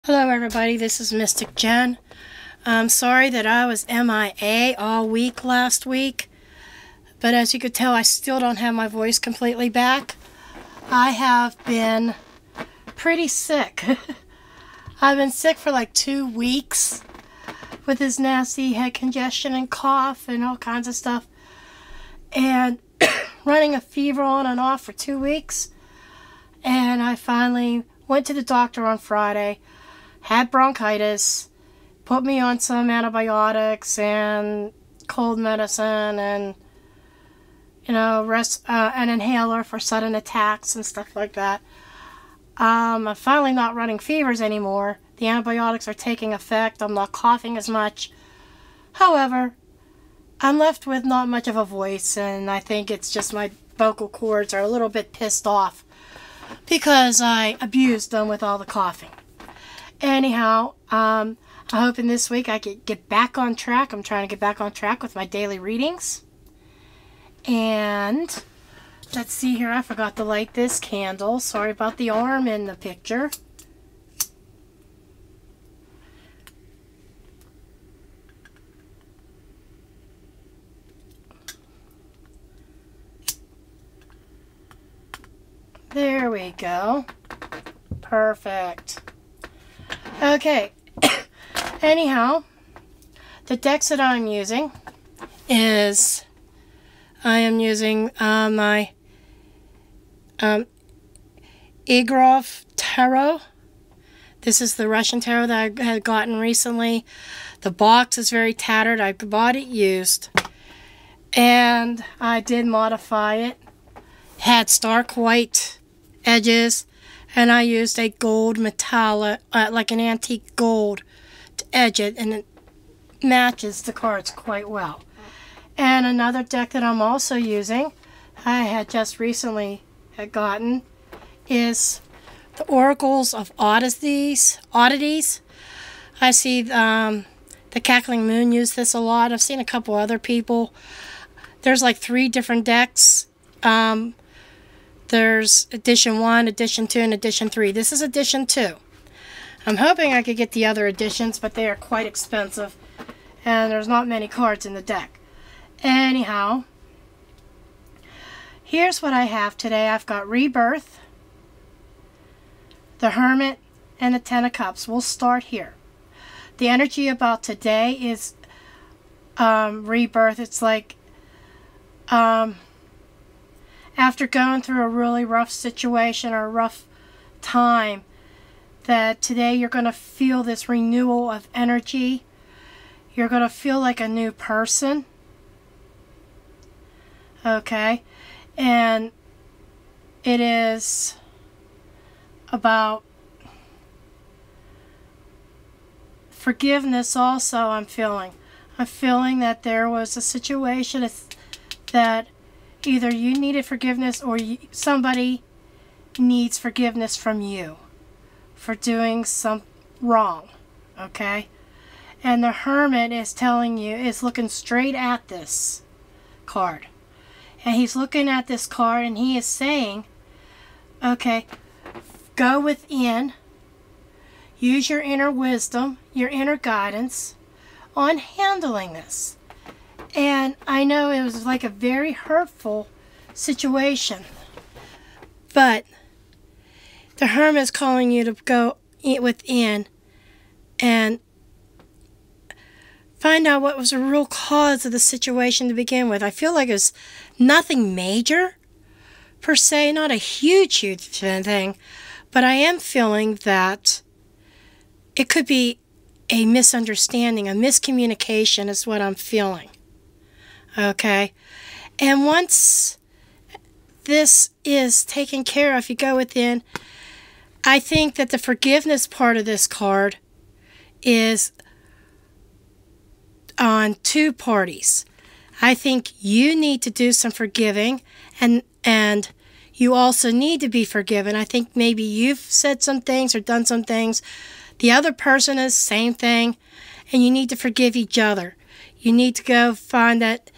Hello everybody, this is Mystic Jen. I'm sorry that I was MIA all week last week, but as you could tell, I still don't have my voice completely back. I have been pretty sick. I've been sick for like 2 weeks with this nasty head congestion and cough and all kinds of stuff, and running a fever on and off for 2 weeks. And I finally went to the doctor on Friday. Had bronchitis, put me on some antibiotics and cold medicine and, an inhaler for sudden attacks and stuff like that. I'm finally not running fevers anymore. The antibiotics are taking effect. I'm not coughing as much. However, I'm left with not much of a voice, and I think it's just my vocal cords are a little bit pissed off because I abused them with all the coughing. Anyhow, I'm hoping this week I can get back on track. I'm trying to get back on track with my daily readings. And let's see here. I forgot to light this candle. Sorry about the arm in the picture. There we go. Perfect. Okay, anyhow, the decks that I'm using is, I am using my Igorov Tarot. This is the Russian tarot that I had gotten recently. The box is very tattered. I bought it used, and I did modify it. It had stark white edges, and I used a gold metallic, like an antique gold, to edge it, and it matches the cards quite well. And another deck that I'm also using, I had just recently gotten, is the Oracles of Oddities. I see the Cackling Moon use this a lot. I've seen a couple other people. There's like 3 different decks. There's edition 1, edition 2, and edition 3. This is edition 2. I'm hoping I could get the other editions, but they are quite expensive, and there's not many cards in the deck. Anyhow, here's what I have today. I've got Rebirth, the Hermit, and the Ten of Cups. We'll start here. The energy about today is Rebirth. It's like after going through a really rough situation or a rough time, that today you're going to feel this renewal of energy. You're going to feel like a new person. Okay? And it is about forgiveness also, I'm feeling. I'm feeling that there was a situation that either you needed forgiveness or somebody needs forgiveness from you for doing some wrong, okay? And the Hermit is telling you, is looking straight at this card. And he's looking at this card and he is saying, okay, go within, use your inner wisdom, your inner guidance on handling this. And I know it was like a very hurtful situation, but the Hermit is calling you to go within and find out what was the real cause of the situation to begin with. I feel like it was nothing major, per se, not a huge thing, but I am feeling that it could be a misunderstanding, a miscommunication is what I'm feeling. Okay, and once this is taken care of, you go within, I think that the forgiveness part of this card is on 2 parties. I think you need to do some forgiving, and you also need to be forgiven. I think maybe you've said some things or done some things. The other person is the same thing, and you need to forgive each other. You need to go find that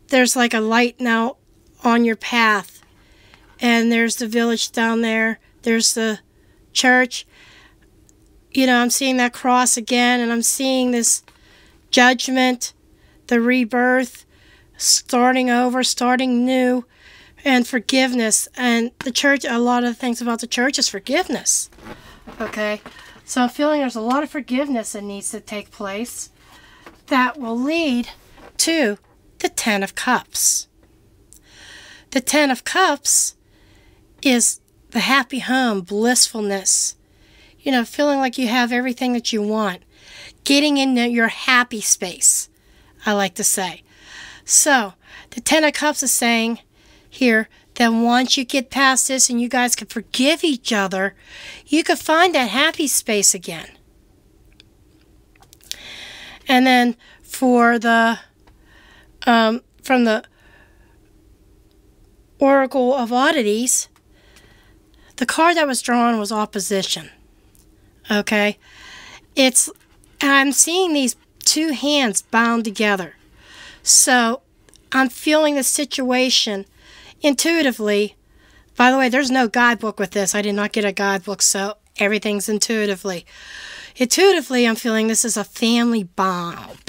there's like a light now on your path, and there's the village down there, there's the church. I'm seeing that cross again, and I'm seeing this judgment, the rebirth, starting over, starting new, and forgiveness. And the church, a lot of the things about the church is forgiveness. Okay? So I'm feeling there's a lot of forgiveness that needs to take place that will lead to the Ten of Cups. The Ten of Cups is the happy home, blissfulness. Feeling like you have everything that you want. Getting into your happy space, I like to say. So, the Ten of Cups is saying here that once you get past this and you guys can forgive each other, you can find that happy space again. And then for the from the Oracle of Oddities, the card that was drawn was opposition. Okay? I'm seeing these two hands bound together. So, I'm feeling the situation intuitively. By the way, there's no guidebook with this. I did not get a guidebook, so everything's intuitively. Intuitively, I'm feeling this is a family bond.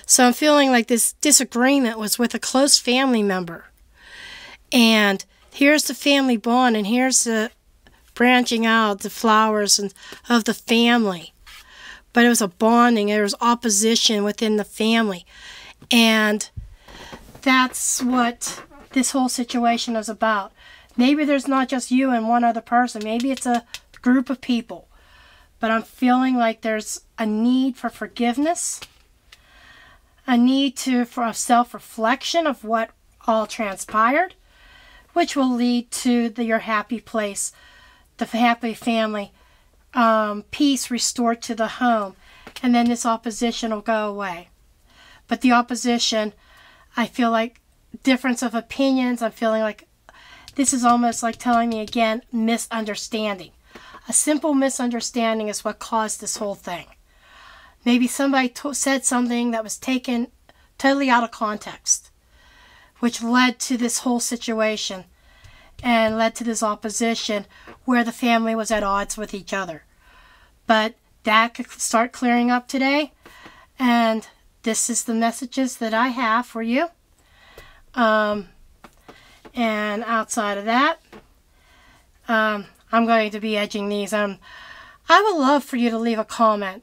So I'm feeling like this disagreement was with a close family member. And here's the family bond, and here's the branching out, the flowers of the family. But it was a bonding. There was opposition within the family. And that's what this whole situation is about. Maybe there's not just you and one other person. Maybe it's a group of people. But I'm feeling like there's a need for forgiveness, a need for self-reflection of what all transpired, which will lead to your happy place, the happy family, peace restored to the home, and then this opposition will go away. But the opposition, I feel like difference of opinions. I'm feeling like this is almost like telling me again, misunderstanding. A simple misunderstanding is what caused this whole thing. Maybe somebody said something that was taken totally out of context, which led to this whole situation and led to this opposition where the family was at odds with each other. But that could start clearing up today, and this is the messages that I have for you. And outside of that, I'm going to be edging these. I would love for you to leave a comment.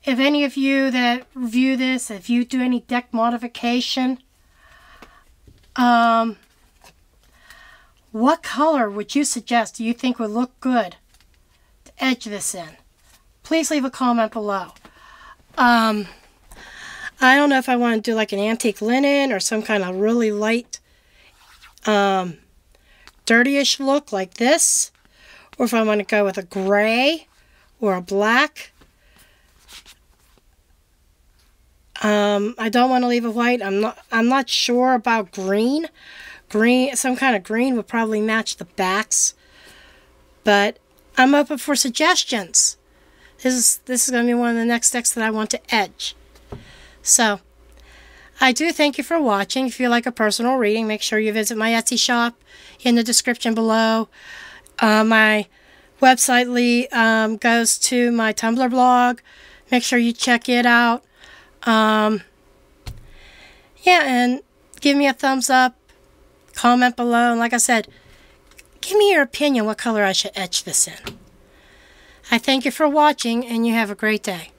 If any of you that review this, if you do any deck modification, what color would you suggest do you think would look good to edge this in? Please leave a comment below. I don't know if I want to do like an antique linen or some kind of really light, dirtyish look like this, or if I want to go with a gray or a black. I don't want to leave a white. I'm not sure about green. Some kind of green would probably match the backs. But I'm open for suggestions. This is going to be one of the next decks that I want to edge. So, I do thank you for watching. If you like a personal reading, make sure you visit my Etsy shop in the description below. My website goes to my Tumblr blog. Make sure you check it out. Yeah, and give me a thumbs up, comment below, and like I said, give me your opinion what color I should etch this in. I thank you for watching, and you have a great day.